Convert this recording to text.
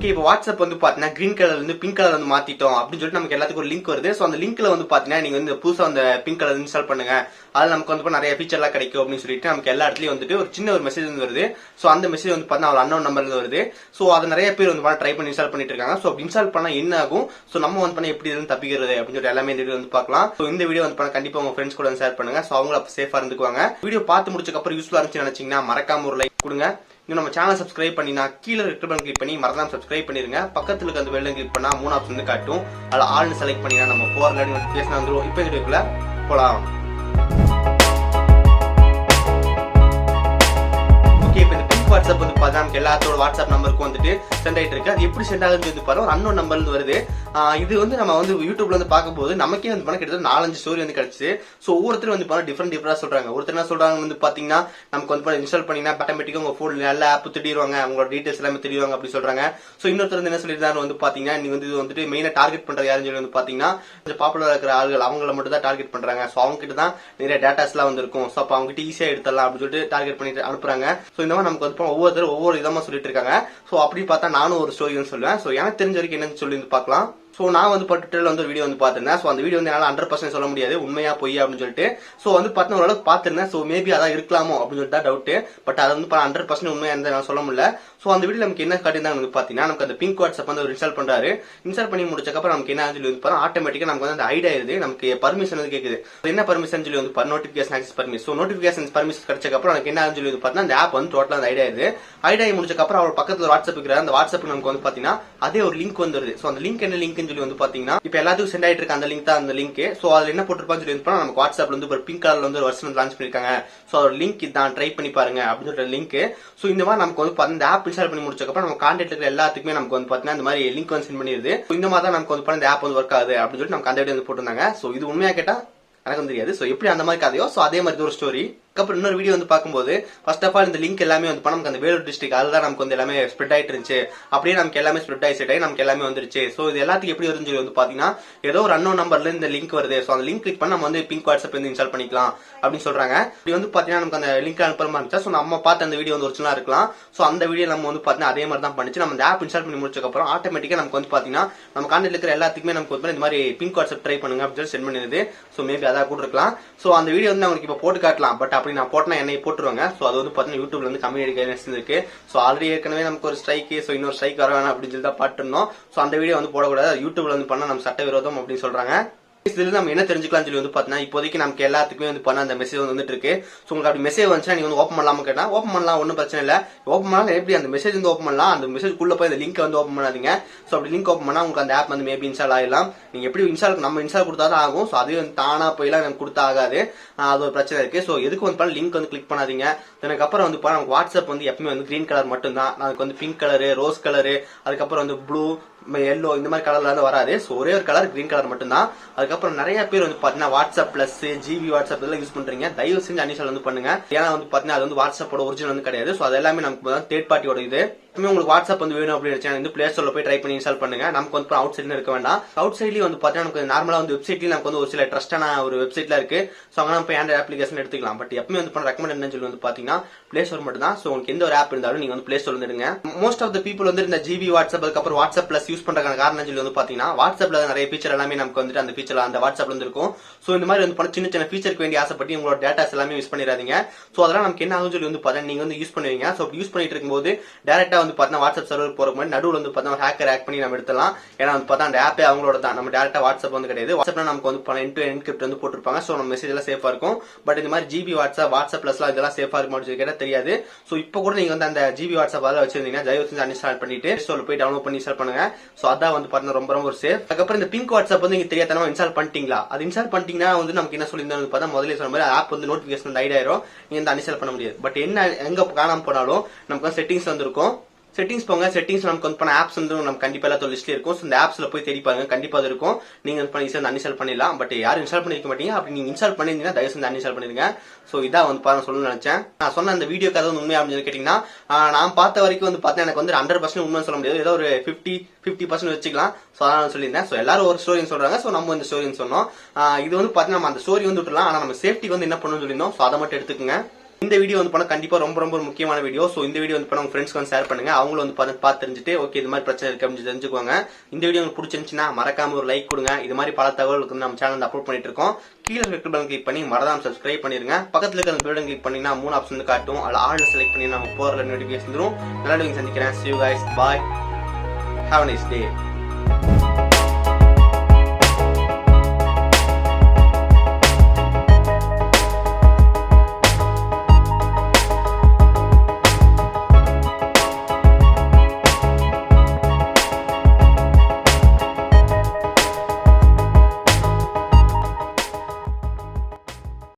Okay, இப்போ WhatsApp வந்து பாத்தீங்கன்னா கிரீன் கலர்ல இருந்து பிங்க் கலர் வந்து மாத்திட்டோம் அப்படின்னு சொல்லிட்டு நமக்கு எல்லாத்துக்கும் ஒரு லிங்க் வருது. சோ அந்த லிங்க்ல வந்து பாத்தீங்கன்னா நீங்க வந்து புதுசா அந்த பிங்க் கலர் இன்ஸ்டால் பண்ணுங்க, அதுல நமக்கு வந்து நிறைய ஃபீச்சர் எல்லாம் கிடைக்கும் அப்படின்னு சொல்லிட்டு நமக்கு எல்லா இடத்துலயும் வந்துட்டு ஒரு சின்ன ஒரு மெசேஜ் வந்து வருது. சோ அந்த மெசேஜ் வந்து பாத்தீங்கன்னா ஒரு அன்னோன் நம்பர்ல வருது. சோ அதை நிறைய பேர் வந்து ட்ரை பண்ணி இன்ஸ்டால் பண்ணிட்டு இருக்காங்க. சோ அப்படி இன்ஸ்டால் பண்ணா என்ன ஆகும், சோ நம்ம வந்து பண்ண எப்படி இருந்து தப்பிக்கிறது அப்படின்னு சொல்லிட்டு எல்லாமே இந்த வீடியோ வந்து பார்க்கலாம். சோ இந்த வீடியோ வந்து பண்ண கண்டிப்பா உங்க ஃப்ரெண்ட்ஸ் கூட வந்து ஷேர் பண்ணுங்க. சோ அவங்க சேஃபா இருந்துக்குவாங்க. வீடியோ பார்த்து முடிச்சதுக்கு அப்புறம் யூஸ்ஃபுல்லா இருந்துச்சு நினைச்சீங்கன்னா மறக்காம ஒரு லைக் கொடுங்க. இன்னும் நம்ம சேனல் சப்ஸ்கிரைப் பண்ணினா கீழே ரெட் பட்டன் கிளிக் பண்ணி மறக்காம சப்ஸ்கிரைப் பண்ணிருங்க. பக்கத்துல இருக்க அந்த பெல்ல கிளிக் பண்ணா 3 ஆப்ஷன் வந்து காட்டும். அதுல ஆல்னு செலக்ட் பண்ணினா நம்ம போறல நோட்டிஃபிகேஷன் வந்துரும். இப்போ இந்த வீடியோக்குள்ள போலாம். வாட்ஸ்அப் வந்து பார்த்தா நமக்கு எல்லாத்தோட வாட்ஸ்அப் நம்பருக்கு வந்துட்டு சென்ட் ஆயிட்டு இருக்கு. அது எப்படி சென்ட் ஆகுதுன்னு வந்து பாருங்க, ஒரு அன்னோன் நம்பர்ல வருது. இது வந்து நம்ம வந்து யூடியூப்ல வந்து பார்க்கும்போது நமக்கே வந்து பண்ண கிட்டத்தட்ட 4-5 ஸ்டோரி வந்து கிடைச்சு. ஸோ ஒவ்வொருத்தரும் வந்து பண்ண டிஃபரெண்டா சொல்றாங்க. ஒருத்தர் என்ன சொல்றாங்க வந்து பாத்தீங்கன்னா நமக்கு வந்து இன்ஸ்டால் பண்ணீங்கன்னா ஆட்டோமேட்டிக்கா உங்க போன்ல எல்லா ஆப் திடிடுவாங்க, உங்களோட டீடைல்ஸ் எல்லாமே திடிடுவாங்க அப்படி சொல்றாங்க. ஸோ இன்னொருத்தர் வந்து என்ன சொல்லியிருந்தாரு வந்து பாத்தீங்கன்னா நீங்க வந்து இது வந்துட்டு மெயினா டார்கெட் பண்றது யாருன்னு சொல்லி வந்து பாத்தீங்கன்னா கொஞ்சம் பாப்புலரா இருக்கிற ஆளுகள் அவங்கள மட்டும் தான் டார்கெட் பண்றாங்க. ஸோ அவங்க கிட்ட தான் நிறைய டேட்டாஸ் எல்லாம் வந்திருக்கும். ஸோ அப்ப அவங்க கிட்ட ஈஸியா எடுத்துடலாம் அப்படின்னு சொல்லிட்டு டார்கெட் பண்ணிட்டு அனுப்புறாங்க. ஸோ இந்த மாதிரி நமக்கு வந்து ஒவ்வொருத்தரும் ஒவ்வொரு விதமா சொல்லிட்டு இருக்காங்க. சோ அப்படி பார்த்தா நானும் ஒரு ஸ்டோரி சொல்லுவேன். சோ எனக்கு தெரிஞ்ச வரைக்கும் என்னன்னு சொல்லி பார்க்கலாம். சோ நான் வந்து ட்விட்டர்ல வந்து வீடியோ வந்து பாத்திருந்தேன். சோ அந்த வீடியோ வந்து என்னால 100% சொல்ல முடியாது உண்மையா பொய் அப்படின்னு சொல்லிட்டு. சோ வந்து பார்த்தா ஓரளவுக்கு பாத்திருந்தேன். சோ மேபி அதான் இருக்கலாமோ அப்படின்னு சொல்லிட்டு தான் டவுட். பட் அது வந்து 100% உண்மையா இருந்தா நான் சொல்ல முடியல. சோ அந்த வீடியோ நமக்கு என்ன காட்டியிருந்தாங்க வந்து பாத்தீங்கன்னா நமக்கு அந்த பிங்க் வாட்ஸ்அப் வந்து ஒரு இன்ஸ்டால் பண்றாரு. இன்ஸ்டால் பண்ணி முடிச்சக்கப்புறம் நமக்கு என்ன சொல்லி வந்து ஆட்டோமேட்டிக்கா நமக்கு வந்து அந்த ஐடி ஆயிருது. நமக்கு பர்மிஷன் வந்து கேக்குது. என்ன பர்மிஷன் சொல்லி வந்து notification access permission. So notification permission கிடைச்சக்கப்புறம் எனக்கு என்ன சொல்லி வந்து பாத்தீங்கன்னா அந்த ஆப் வந்து டோட்டலா அந்த ஐடி ஆயிருது. ஐடி ஆகி முடிச்சக்கப்புறம் அவர் பக்கத்துல வாட்ஸ்அப் இருக்கிற அந்த வாட்ஸ்அப் நமக்கு வந்து பாத்தீங்கன்னா அதே ஒரு லிங்க் வந்து வருது. சோ அந்த லிங்க் என்ன லிங்க்னு சொல்லி வந்து பாத்தீங்கன்னா இப்ப எல்லாத்துக்கும் சென்ட் ஆயிட்டு இருக்க அந்த லிங்க் தான் அந்த லிங்க். சோ அதுல என்ன போட்டிருப்பான்னு சொல்லி வந்து நமக்கு வாட்ஸ்அப்ல வந்து ஒரு பிங்க் கலர்ல வந்து ஒரு வெர்ஷன் லான்ச் பண்ணிருக்காங்க. சோ அதோட லிங்க் இதான், ட்ரை பண்ணி பாருங்க அப்படின்னு சொல்ற லிங்க். சோ இந்த மாதிரி நமக்கு வந்து இந்த ஆப் இன்ஸ்டால் பண்ணி முடிச்சக்கப்புறம் நம்ம கான்டாக்ட்ல இருக்கிற எல்லாத்துக்குமே நமக்கு வந்து பாத்தீங்கன்னா இந்த மாதிரி லிங்க் வந்து சென்ட் பண்ணிருது. இந்த மாதிரி தான் நமக்கு வந்து இந்த ஆப் வந்து ஒர்க் ஆகுது அப்படின்னு சொல்லிட்டு நமக்கு அந்த வீடியோ வந்து போட்டிருந்தாங்க. சோ இது உண்மையா கேட்டா எனக்கு தெரியாது. சோ எப்படி அந்த மாதிரி கதையோ சோ அதே மாதிரி ஒரு ஸ்டோரி. அப்புறம் இன்னொரு வீடியோ வந்து பார்க்கும்போது ஃபர்ஸ்ட் ஆஃப் ஆல் இந்த லிங்க் எல்லாமே வந்து நமக்கு அந்த வேலூர் டிஸ்ட்ரிக்ட் அதுதான் நமக்கு வந்து எல்லாமே ஸ்ப்ரெட் ஆயிட்டு இருந்துச்சு. அப்படியே நமக்கு எல்லாமே ஸ்ப்ரெட் ஆகி நமக்கு எல்லாமே வந்துருச்சு. சோ இது எல்லாத்துக்கும் எப்படி வருதுன்னு சொல்லி வந்து பாத்தீங்கன்னா ஏதோ ஒரு அன்னோன் நம்பர்ல இந்த லிங்க் வருது. சோ அந்த லிங்க் கிளிக் பண்ணி நம்ம வந்து பிங்க் வாட்ஸ்அப் வந்து இன்ஸ்டால் பண்ணிக்கலாம் அப்படின்னு சொல்றாங்க. இப்படி வந்து பாத்தீங்கன்னா நமக்கு அந்த லிங்க் அனுப்புற மாதிரி இருந்துச்சு. சோ நம்ம பார்த்த அந்த வீடியோ வந்து ஒரிஜினலா இருக்கலாம். சோ அந்த வீடியோ நம்ம வந்து பாத்தீங்கன்னா அதே மாதிரி தான் பண்ணிச்சு. நம்ம இந்த ஆப் இன்ஸ்டால் பண்ணி முடிச்சதுக்கு அப்புறம் ஆட்டோமேட்டிக்கா நமக்கு வந்து பாத்தீங்கன்னா நம்ம கான்டாக்ட்ல இருக்கிற எல்லாத்துக்குமே நமக்கு வந்து இந்த மாதிரி பிங்க் வாட்ஸ்அப் ட்ரை பண்ணுங்க அப்படின்னு சொல்லி சென்ட் பண்ணிருது. சோ மேபி அதான் கூட இருக்கலாம். சோ அந்த வீடியோ வந்து உங்களுக்கு இப்ப போட்டு காட்டலாம். பட் அப்படி நான் போட்டேன்னா என்னை போட்டுருவாங்க. சோ அது வந்து பாத்தீங்கன்னா யூடியூப்ல வந்து கம்யூனிட்டி கைட்லைன்ஸ் இருக்கு. சோ ஆல்ரெடி ஏற்கனவே நமக்கு ஒரு ஸ்ட்ரைக், சோ இன்னொரு ஸ்ட்ரைக் வர வேணாம் அப்படின்னு சொல்லி தான் பாட்டுருந்தோம். சோ அந்த வீடியோ வந்து போடக்கூடாது, யூடியூப்ல வந்து பண்ணா நம்ம சட்ட விரோதம் அப்படின்னு சொல்றாங்க. இதுல நம்ம என்ன தெரிஞ்சுக்கலாம் சொல்லி வந்து பாத்தீங்கன்னா இப்போதைக்கு நமக்கு எல்லாத்துக்குமே வந்து பண்ண அந்த மெசேஜ் வந்துட்டு இருக்கு. சோ உங்களுக்கு அப்படி மெசேஜ் வந்துச்சுன்னா நீங்க வந்து ஓப்பன் பண்ணலாம கேட்டா ஓப்பன் பண்ணலாம், ஒன்னும் பிரச்சனை இல்ல. ஓப்பன் பண்ணலாம் எப்படி அந்த மெசேஜ் வந்து ஓப்பன் பண்ணலாம், அந்த மெசேஜ் குள்ள போய் அந்த லிங்க் வந்து ஓப்பன் பண்ணாதீங்க. சோ அப்படி லிங்க் ஓப்பன் பண்ணா உங்களுக்கு அந்த ஆப் வந்து மேபி இன்ஸ்டால் ஆயிடலாம். நீங்க எப்படி நம்ம இன்ஸ்டால் கொடுத்தாதான் ஆகும். சோ அது வந்து தானா போயெல்லாம் நமக்கு கொடுத்தா ஆகாது. அது ஒரு பிரச்சனை இருக்கு. சோ எதுக்கு வந்து லிங்க் வந்து கிளிக் பண்ணாதீங்க. அதுக்கப்புறம் வந்து நமக்கு வாட்ஸ்அப் வந்து எப்பவுமே வந்து கிரீன் கலர் மட்டும் தான். அதுக்கு வந்து பிங்க் கலரு, ரோஸ் கலரு, அதுக்கப்புறம் வந்து ப்ளூ, எல்லோ இந்த மாதிரி கலர்ல வந்து வராது. சோ ஒரே ஒரு கலர் கிரீன் கலர் மட்டும் தான். அதுக்கப்புறம் நிறைய பேர் வந்து பாத்தீங்கன்னா வாட்ஸ்அப் பிளஸ், ஜிபி வாட்ஸ்அப் எல்லாம் யூஸ் பண்றீங்க. தயவு செஞ்சு அன்இன்ஸ்டால் வந்து பண்ணுங்க. ஏன்னா வந்து பாத்தீங்கன்னா அது வந்து வாட்ஸ்அப்போட ஒரிஜினல் வந்து கிடையாது. சோ அது எல்லாமே நமக்கு தேர்ட் பார்ட்டியோட இது. உங்களுக்கு வாட்ஸ்அப் வந்து வேணும் அப்படின்னு வந்து பிளே ஸ்டோர்ல போய் ட்ரை பண்ணி இன்ஸ்டால் பண்ணுங்க. நமக்கு வந்து அவுட் சைட்ல இருக்க வேண்டாம். அவுட் சைட்லயும் வந்து பாத்தீங்கன்னா நமக்கு நார்மலா வந்து வெப்சைட்லயும் நமக்கு வந்து ஒரு சில ட்ரஸ்டான ஒரு வெப்சைட்ல இருக்கு. சோ அங்க நம்ம போய் ஆண்ட்ராய்ட் அப்ளிகேஷன் எடுத்துக்கலாம். பட் எப்பவுமே வந்து ரெக்கமெண்ட் என்னன்னு சொல்லி வந்து பாத்தீங்கன்னா பிளே ஸ்டோர் மட்டும் தான். சோ உங்களுக்கு எந்த ஒரு ஆப் இருந்தாலும் நீங்க வந்து பிளே ஸ்டோர்ல எடுங்க. மோஸ்ட் ஆஃப் த பீப்புள் வந்து இந்த ஜிபி வாட்ஸ்அப் அதுக்கப்புறம் வாட்ஸ்அப் பிளஸ் யூஸ் பண்றதுக்கான காரணம் சொல்லி வந்து பாத்தீங்கன்னா வாட்ஸ்அப்ல நிறைய ஃபீச்சர் எல்லாமே நமக்கு வந்துட்டு அந்த ஃபீச்சர் அந்த வாட்ஸ்அப்ல இருந்து இருக்கும். சோ இந்த மாதிரி வந்து சின்ன சின்ன ஃபீச்சருக்கு வேண்டிய ஆசைப்பட்டு உங்களோட டேட்டாஸ் எல்லாமே யூஸ் பண்ணிடாதீங்க. சோ அதெல்லாம் நமக்கு என்ன ஆகும் சொல்லி வந்து பாத்தீங்கன்னா நீங்க வந்து யூஸ் பண்ணுவீங்க. சோ யூஸ் பண்ணிட்டு இருக்கும்போது டைரக்டா வந்து பாத்தீங்கன்னா வாட்ஸ்அப் சர்வர் போறதுக்கு முன்னாடி நடுவுல வந்து பாத்தீங்கன்னா ஹேக்கர் ஹேக் பண்ணி நம்ம எடுத்துலாம். ஏன்னா வந்து பார்த்தா அந்த ஆப்பே அவங்களோட தான். நம்ம டேரக்டா வாட்ஸ்அப் வந்து கிடையாது. வாட்ஸ்அப்ல நமக்கு வந்து என்கிரிப்ட் வந்து போட்டுருப்பாங்க. சோ நம்ம மெசேஜ் எல்லாம் சேஃபா இருக்கும். பட் இந்த மாதிரி ஜிபி வாட்ஸ்அப் பிளஸ் இதெல்லாம் சேஃபா இருக்கும் கேட்டா தெரியாது. சோ இப்போ கூட நீங்க வந்து அந்த ஜிபி வாட்ஸ்அப் அதெல்லாம் வச்சிருந்தீங்கன்னா தயவு செஞ்சு அன்இன்ஸ்டால் பண்ணிட்டு ஸ்டோர்ல போய் டவுன்லோட் பண்ணி இன்ஸ்டால் பண்ணுங்க. சோ அதான் வந்து பாத்தீங்கன்னா ரொம்ப ரொம்ப ஒரு சேஃப். அதுக்கப்புறம் இந்த பிங்க் வாட்ஸ்அப் வந்து நீங்க தெரியாதனமா இன்ஸ்டால் பண்ணிட்டீங்களா, அது இன்ஸ்டால் பண்ணிட்டீங்கன்னா வந்து நமக்கு என்ன சொல்லியிருந்தோம் பார்த்தா முதல்ல சொன்ன மாதிரி ஆப் வந்து நோட்டிபிகேஷன் வந்து ஐடி ஆயிரும். நீங்க வந்து அன்இன்ஸ்டால் பண்ண முடியாது. பட் என்ன எங்க காணாம போனாலும் நமக்கு செட்டிங்ஸ் வந்து இருக்கும். செட்டிங்ஸ் போங்க. செட்டிங்ஸ் நமக்கு வந்து பண்ண ஆப்ஸ் வந்து நம்ம கண்டிப்பா எல்லாத்தோட லிஸ்ட்ல இருக்கும். இந்த ஆப்ஸ்ல போய் தேடி பாருங்க, கண்டிப்பா அது இருக்கும். நீங்க வந்து அன்இன்ஸ்டால் பண்ணிடலாம். பட் யாரும் இன்ஸ்டால் பண்ணிருக்க மாட்டீங்க. அப்படி நீங்க இன்ஸ்டால் பண்ணிருந்தீங்கன்னா தயவு செஞ்சு அன்இன்ஸ்டால் பண்ணிருங்க. சோ இதான் வந்து பாருங்க சொல்லணும்னு நினைச்சேன். நான் சொன்ன அந்த வீடியோ கதை உண்மையா அப்படின்னு கேட்டீங்கன்னா நான் பார்த்த வரைக்கும் வந்து பார்த்தா எனக்கு வந்து 100% உண்மை சொல்ல முடியாது. ஏதோ ஒரு 50% வச்சுக்கலாம். சோ அதான் சொல்லியிருந்தேன். சோ எல்லாரும் ஒரு ஸ்டோரி சொல்றாங்க. சோ நம்ம இந்த ஸ்டோரி சொன்னோம். இது வந்து பாத்தீங்கன்னா நம்ம அந்த ஸ்டோரி வந்து விட்டுலாம். ஆனா நம்ம சேஃப்டிக்கு வந்து என்ன பண்ணணும்னு சொல்லியிருந்தோம். சோ அதை மட்டும் எடுத்துக்கோங்க. இந்த வீடியோ வந்து பண்ண கண்டிப்பா ரொம்ப ரொம்ப முக்கியமான வீடியோ. சோ இந்த வீடியோ வந்து பண்ண உங்க ஃப்ரெண்ட்ஸ்க்கு வந்து ஷேர் பண்ணுங்க. அவங்களும் வந்து பார்த்து தெரிஞ்சுட்டு ஓகே இது மாதிரி பிரச்சனை இருக்கு அப்படின்னு தெரிஞ்சுக்குவாங்க. இந்த வீடியோ உங்களுக்கு பிடிச்சிருந்துச்சுன்னா மறக்காம ஒரு லைக் கொடுங்க. இது மாதிரி பல தகவல்களுக்கு வந்து நம்ம சேனல் அப்லோட் பண்ணிட்டு இருக்கோம். கீழே இருக்க பட்டன் கிளிக் பண்ணி மறக்காம சப்ஸ்கிரைப் பண்ணிருங்க. பக்கத்துல இருக்க அந்த பட்டன் கிளிக் பண்ணினா 3 ஆப்ஷன் காட்டும். அதுல ஆல் செலக்ட் பண்ணி நம்ம போற நோட்டிபிகேஷன் வரும். நல்ல வீடியோ சந்திக்கிறேன். See you guys. Bye. Have a nice day.